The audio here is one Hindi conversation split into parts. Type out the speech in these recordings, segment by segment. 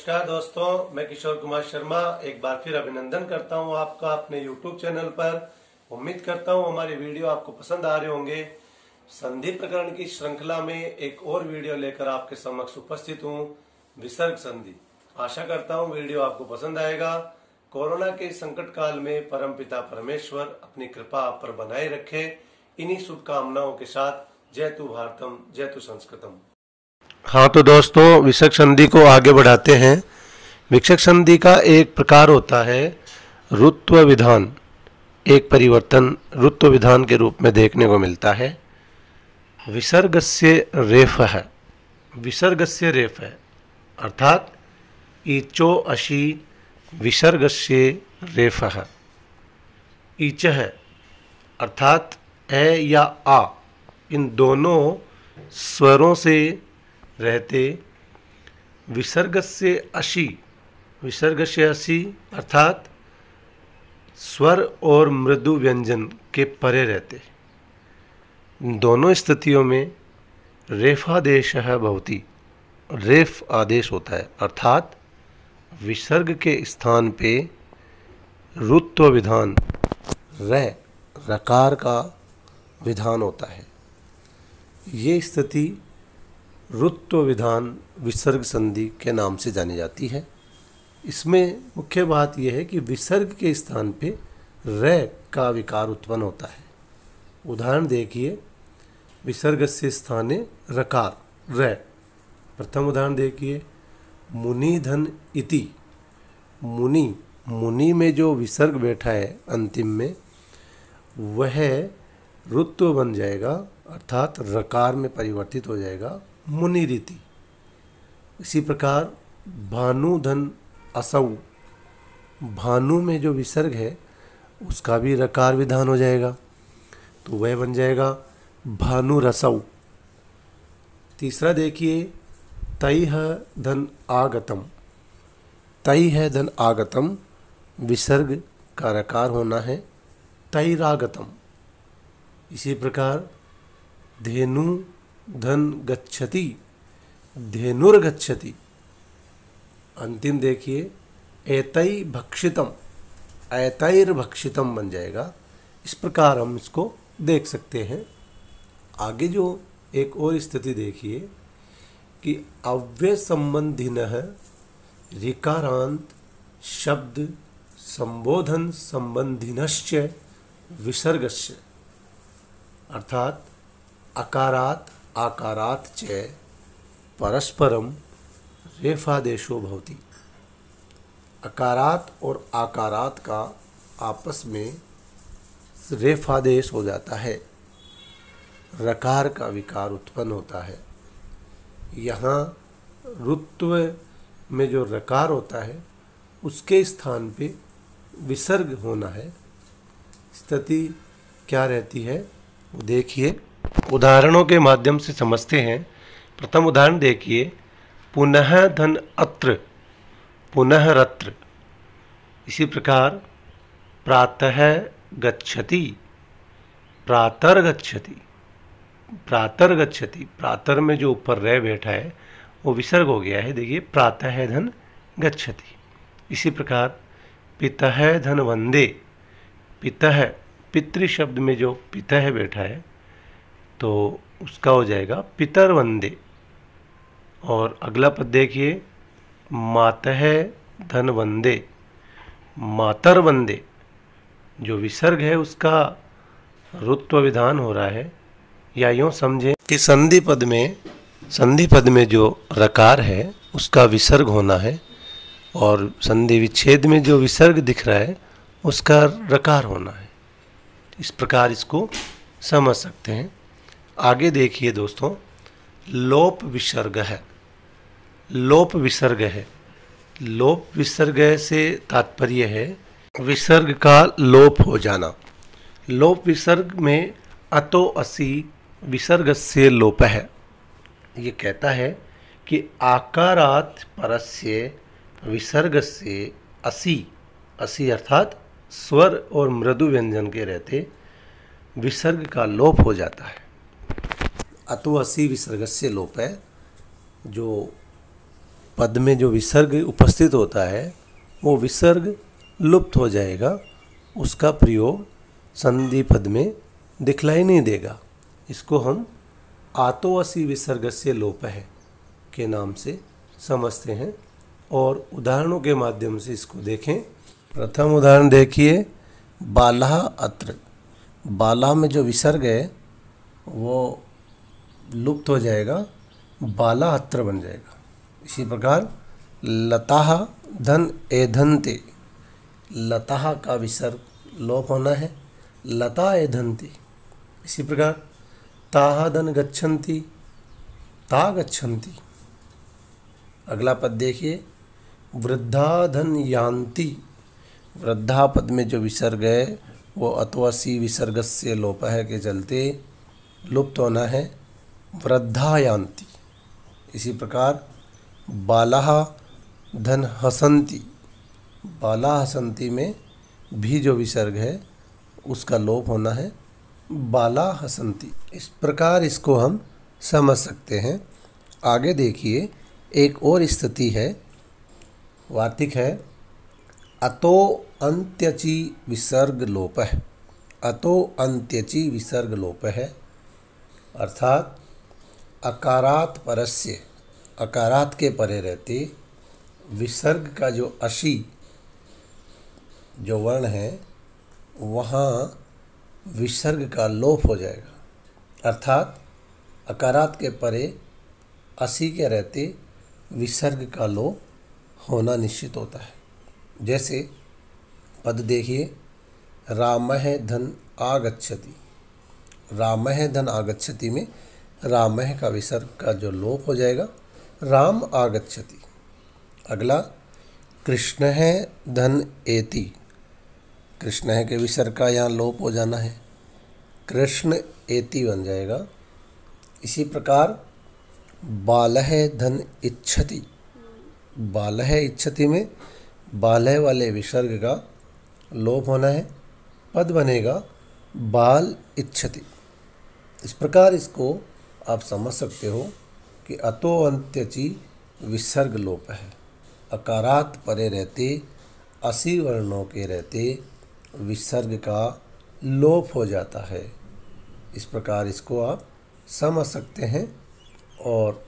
नमस्कार दोस्तों, मैं किशोर कुमार शर्मा एक बार फिर अभिनंदन करता हूं आपका अपने YouTube चैनल पर। उम्मीद करता हूं हमारे वीडियो आपको पसंद आ रहे होंगे। संधि प्रकरण की श्रृंखला में एक और वीडियो लेकर आपके समक्ष उपस्थित हूं, विसर्ग संधि। आशा करता हूं वीडियो आपको पसंद आएगा। कोरोना के संकट काल में परमपिता परमेश्वर अपनी कृपा आप पर बनाए रखे। इन्हीं शुभकामनाओं के साथ जय तु भारतम, जय तु संस्कृतम। हाँ तो दोस्तों, विसर्ग संधि को आगे बढ़ाते हैं। विसर्ग संधि का एक प्रकार होता है रुत्व विधान। एक परिवर्तन रुत्व विधान के रूप में देखने को मिलता है। विसर्गस्य रेफः, विसर्गस्य रेफः अर्थात ईचो अशी विसर्गस्य रेफः। ईचः अर्थात ए या आ, इन दोनों स्वरों से रहते विसर्ग से अशी, विसर्ग से अशी अर्थात स्वर और मृदु व्यंजन के परे रहते। दोनों स्थितियों में रेफादेशः भवति, रेफ आदेश होता है, अर्थात विसर्ग के स्थान पे रुत्व विधान रकार का विधान होता है। ये स्थिति रुत्व विधान विसर्ग संधि के नाम से जानी जाती है। इसमें मुख्य बात यह है कि विसर्ग के स्थान पे रै का विकार उत्पन्न होता है। उदाहरण देखिए, विसर्ग से स्थाने रकार रै। प्रथम उदाहरण देखिए, मुनि धन इति। मुनि, मुनि में जो विसर्ग बैठा है अंतिम में, वह रुत्व बन जाएगा, अर्थात रकार में परिवर्तित हो जाएगा, मुनि रीति। इसी प्रकार भानु धन असौ, भानु में जो विसर्ग है उसका भी रकार विधान हो जाएगा, तो वह बन जाएगा भानु रसौ। तीसरा देखिए, तैह धन आगतम। तैह धन आगतम, विसर्ग का रकार होना है तैरागतम। इसी प्रकार धेनु धन गच्छति, धेनुर्गच्छति। अंतिम देखिए, एतै भक्षितम, एतैर्भक्षितम बन जाएगा। इस प्रकार हम इसको देख सकते हैं। आगे जो एक और स्थिति देखिए कि अव्यय संबंधिनः ऋकारांत शब्द संबोधन संबंधिनश्च विसर्गस्य, अर्थात अकारात आकारात च परस्परम रेफादेशो भवति। अकारात और आकारात का आपस में रेफादेश हो जाता है, रकार का विकार उत्पन्न होता है। यहाँ रुत्व में जो रकार होता है उसके स्थान पे विसर्ग होना है। स्थिति क्या रहती है वो देखिए, उदाहरणों के माध्यम से समझते हैं। प्रथम उदाहरण देखिए, पुनः धन अत्र, पुनः रत्र। इसी प्रकार प्रातः गच्छति, प्रातर गच्छति, प्रातर गच्छति। प्रातर में जो ऊपर रह बैठा है वो विसर्ग हो गया है, देखिए प्रातः धन गच्छति। इसी प्रकार पितः धन वंदे, पितः, पितृ शब्द में जो पितः बैठा है तो उसका हो जाएगा पितर वंदे। और अगला पद देखिए, मातः धन वंदे, मातर वंदे। जो विसर्ग है उसका रुत्व विधान हो रहा है। या यूँ समझें कि संधि पद में जो रकार है उसका विसर्ग होना है, और संधि विच्छेद में जो विसर्ग दिख रहा है उसका रकार होना है। इस प्रकार इसको समझ सकते हैं। आगे देखिए दोस्तों, लोप विसर्ग है। लोप विसर्ग है, लोप विसर्ग से तात्पर्य है विसर्ग का लोप हो जाना। लोप विसर्ग में अतो असि विसर्ग से लोप है। ये कहता है कि आकारात परस्य विसर्ग से असि, असि अर्थात स्वर और मृदु व्यंजन के रहते विसर्ग का लोप हो जाता है। अतो असि विसर्ग से लोप है। जो पद में जो विसर्ग उपस्थित होता है वो विसर्ग लुप्त हो जाएगा, उसका प्रयोग संधि पद में दिखलाई नहीं देगा। इसको हम आतोऽसि विसर्गस्य लोपः के नाम से समझते हैं और उदाहरणों के माध्यम से इसको देखें। प्रथम उदाहरण देखिए, बालः अत्र। बाला में जो विसर्ग है वो लुप्त हो जाएगा, बाला अत्र बन जाएगा। इसी प्रकार लताः धन एधन्ते, लताः का विसर्ग लोप होना है, लता एधन्ति। इसी प्रकार ताः धन गच्छन्ति, ता गच्छन्ति। अगला पद देखिए, वृद्धा धन यान्ति। वृद्धा पद में जो विसर्ग है वो अतोऽसि विसर्गस्य लोपः के चलते लुप्त होना है, वृद्धा यान्ति। इसी प्रकार बालाः धन हसन्ति, बाला हसन्ति में भी जो विसर्ग है उसका लोप होना है, बाला हसन्ति। इस प्रकार इसको हम समझ सकते हैं। आगे देखिए, एक और स्थिति है, वार्तिक है, अतो अन्त्यचि विसर्ग लोपः। अतो अन्त्यचि विसर्ग लोपः अर्थात अकारात परस्य, अकारात के परे रहते विसर्ग का जो अशी जो वर्ण है वहाँ विसर्ग का लोप हो जाएगा। अर्थात अकारात के परे असी के रहते विसर्ग का लोप होना निश्चित होता है। जैसे पद देखिए, रामः धन आगच्छति। रामः धन आगच्छति में रामः का विसर्ग का जो लोप हो जाएगा, राम आगच्छति। अगला कृष्णः धन एति। कृष्णः के विसर्ग का यहाँ लोप हो जाना है, कृष्ण एति बन जाएगा। इसी प्रकार बालः धन इच्छति। बालः इच्छति में बालः वाले विसर्ग का लोप होना है, पद बनेगा बाल इच्छति। इस प्रकार इसको आप समझ सकते हो कि अतो अन्त्यचि विसर्ग लोप है। अकारात परे रहते असी वर्णों के रहते विसर्ग का लोप हो जाता है। इस प्रकार इसको आप समझ सकते हैं और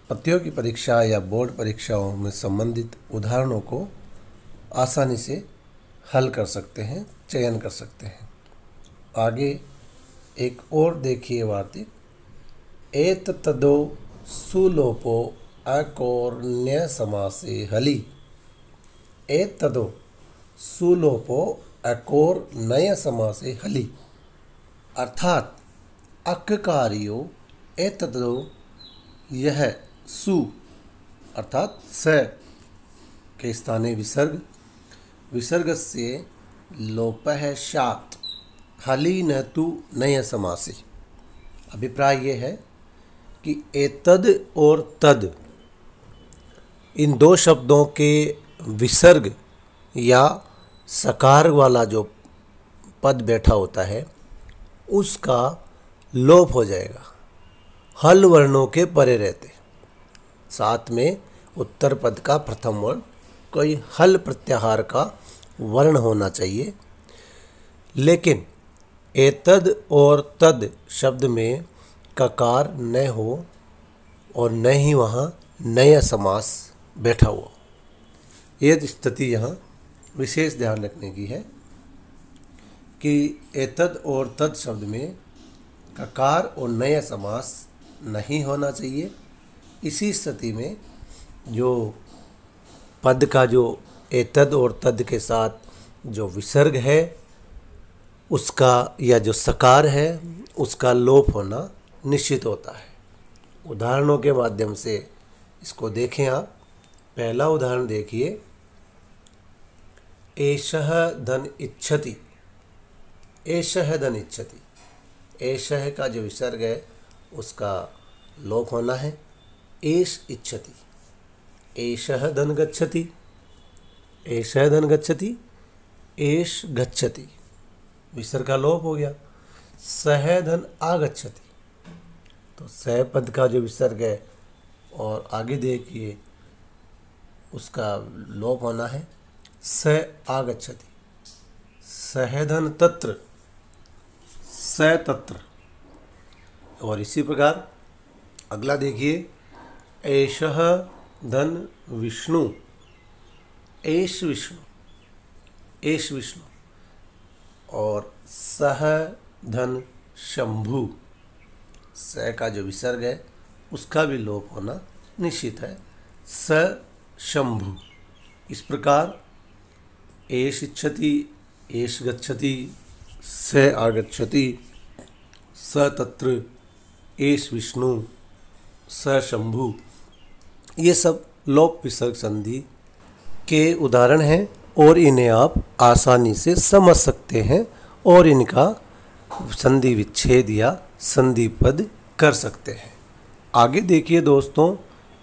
प्रतियोगी परीक्षा या बोर्ड परीक्षाओं में संबंधित उदाहरणों को आसानी से हल कर सकते हैं, चयन कर सकते हैं। आगे एक और देखिए वार्तिक, एतत्तदो सुलोपो अकोर्ण्य समासे हलि। एतत्तदो सुलोपो अकोर्ण्य समासे हलि अर्थात अककार्यो एतत्तदो, यह सु अर्थात स के स्थाने विसर्ग, विसर्ग से लोपः स्यात् हलि न तु नय समासे। अभिप्राय ये है कि एतद और तद इन दो शब्दों के विसर्ग या सकार वाला जो पद बैठा होता है उसका लोप हो जाएगा हल वर्णों के परे रहते। साथ में उत्तर पद का प्रथम वर्ण कोई हल प्रत्याहार का वर्ण होना चाहिए। लेकिन एतद और तद शब्द में ककार न हो और न ही वहाँ नया समास बैठा हुआ। यह स्थिति यहाँ विशेष ध्यान रखने की है कि एतद और तद शब्द में ककार और नया समास नहीं होना चाहिए। इसी स्थिति में जो पद का जो एतद और तद के साथ जो विसर्ग है उसका या जो सकार है उसका लोप होना निश्चित होता है। उदाहरणों के माध्यम से इसको देखें आप। पहला उदाहरण देखिए, एषः धन इच्छति। एषः धन इच्छति, एषः का जो विसर्ग है उसका लोप होना है, एष इच्छति। एषः धन गच्छति, एषः धन गच्छति, एष गच्छति, विसर्ग का लोप हो गया। सह धन आगच्छति, तो सह पद का जो विसर्ग है और आगे देखिए उसका लोप होना है। स आगच्छति, सहेधन तत्र, स तत्र। और इसी प्रकार अगला देखिए, एषः धन विष्णु, एष विष्णु, एष विष्णु। और सह धन शंभु, स का जो विसर्ग है उसका भी लोप होना निश्चित है। स शंभु। इस प्रकार एष इच्छति, एष गच्छति, स आगच्छति, स तत्र, एष विष्णु, स शंभु, ये सब लोप विसर्ग संधि के उदाहरण हैं और इन्हें आप आसानी से समझ सकते हैं और इनका संधि विच्छेद या संधि पद कर सकते हैं। आगे देखिए दोस्तों,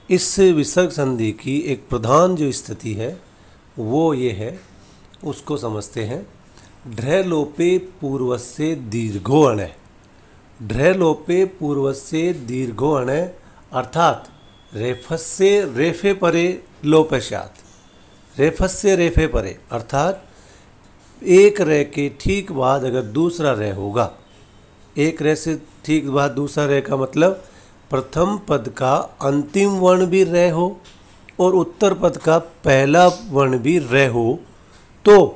इस विसर्ग संधि की एक प्रधान जो स्थिति है वो ये है, उसको समझते हैं। ढ्र लोपे पूर्वस्य दीर्घो अण्, ढ्र लोपे पूर्वस्य दीर्घो अण् अर्थात रेफस्य रेफे परे लोप स्यात्, रेफस्य रेफे परे अर्थात एक रे के ठीक बाद अगर दूसरा रे होगा, एक रे से ठीक बाद दूसरा रे का मतलब प्रथम पद का अंतिम वर्ण भी रे हो और उत्तर पद का पहला वर्ण भी रे हो, तो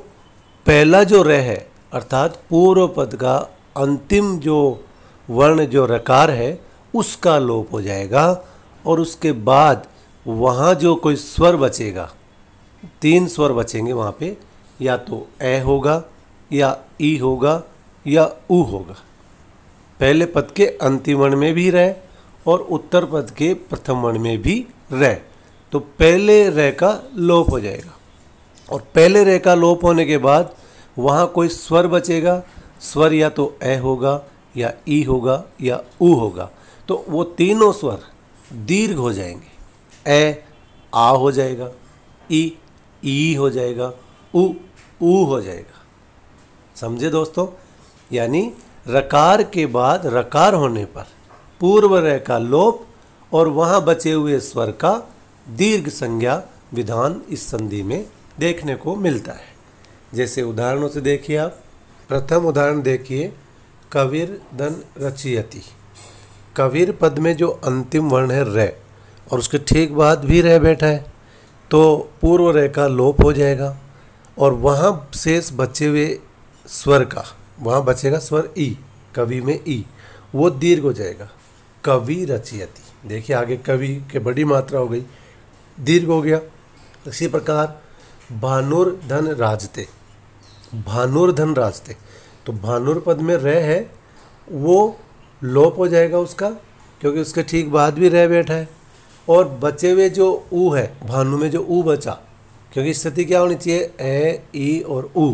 पहला जो रे है अर्थात पूर्व पद का अंतिम जो वर्ण जो रकार है उसका लोप हो जाएगा। और उसके बाद वहाँ जो कोई स्वर बचेगा, 3 स्वर बचेंगे वहाँ पे, या तो ए होगा या ई होगा या उ होगा। पहले पद के अंतिम वर्ण में भी रे और उत्तर पद के प्रथम वर्ण में भी रे, तो पहले रे का लोप हो जाएगा। और पहले रे का लोप होने के बाद वहाँ कोई स्वर बचेगा, स्वर या तो ए होगा या ई होगा या उ होगा, तो वो तीनों स्वर दीर्घ हो जाएंगे। ए आ हो जाएगा, ई हो जाएगा, उ हो जाएगा। समझे दोस्तों? यानी रकार के बाद रकार होने पर पूर्व रे का लोप और वहाँ बचे हुए स्वर का दीर्घ संज्ञा विधान इस संधि में देखने को मिलता है। जैसे उदाहरणों से देखिए आप। प्रथम उदाहरण देखिए, कविर धन रचयति। कविर पद में जो अंतिम वर्ण है रे और उसके ठीक बाद भी रे बैठा है, तो पूर्व रे का लोप हो जाएगा और वहाँ शेष बचे हुए स्वर का, वहाँ बचेगा स्वर ई, कवि में ई, वो दीर्घ हो जाएगा। कवि रचयति। देखिए आगे कवि के बड़ी मात्रा हो गई, दीर्घ हो गया। इसी प्रकार भानुर्धन राजते, भानुर्धन राजते, तो भानुर पद में रे है, वो लोप हो जाएगा उसका, क्योंकि उसके ठीक बाद भी रे बैठा है। और बचे हुए जो उ है, भानु में जो उ बचा, क्योंकि स्थिति क्या होनी चाहिए, ए ई और उ,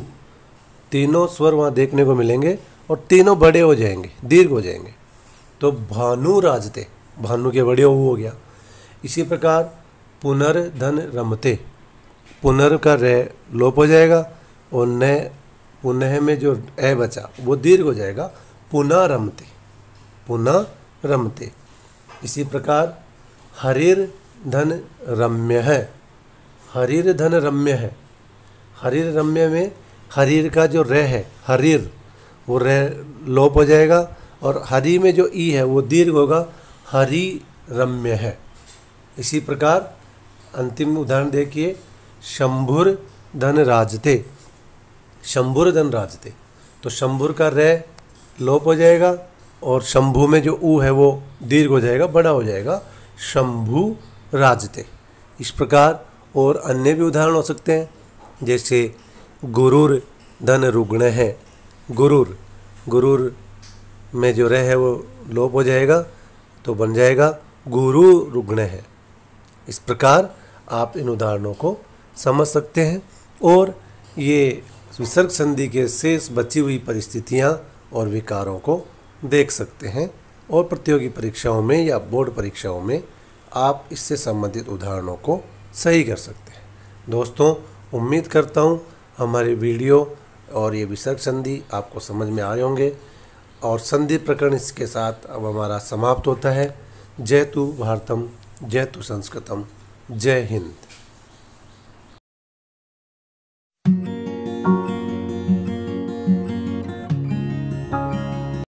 तीनों स्वर वहाँ देखने को मिलेंगे और तीनों बड़े हो जाएंगे, दीर्घ हो जाएंगे। तो भानु राजते, भानु के बड़े उ हो गया। इसी प्रकार पुनर्धन रमते, पुनर का रे लोप हो जाएगा और न पुनः में जो ए बचा वो दीर्घ हो जाएगा। पुनः रमते, पुनः रमते। इसी प्रकार हरिर धन रम्य है, हरिर धन रम्य है। हरिर रम्य में हरिर का जो रे है, हरिर, वो रे लोप हो जाएगा और हरि में जो ई है वो दीर्घ होगा, हरि रम्य है। इसी प्रकार अंतिम उदाहरण देखिए, शंभुर धन राजते, शंभुर धन राजते, तो शंभुर का रे लोप हो जाएगा और शंभु में जो उ है वो दीर्घ हो जाएगा, बड़ा हो जाएगा, शंभु राजते। इस प्रकार और अन्य भी उदाहरण हो सकते हैं, जैसे गुरुर धन रुग्ण है, गुरुर, गुरुर में जो रे है वो लोप हो जाएगा तो बन जाएगा गुरु रुग्ण है। इस प्रकार आप इन उदाहरणों को समझ सकते हैं और ये विसर्ग संधि के शेष बची हुई परिस्थितियाँ और विकारों को देख सकते हैं और प्रतियोगी परीक्षाओं में या बोर्ड परीक्षाओं में आप इससे संबंधित उदाहरणों को सही कर सकते हैं। दोस्तों, उम्मीद करता हूँ हमारे वीडियो और ये विसर्ग संधि आपको समझ में आ रहे होंगे और संधि प्रकरण इसके साथ अब हमारा समाप्त होता है। जय तु भारतम, जय तु संस्कृतम, जय हिंद।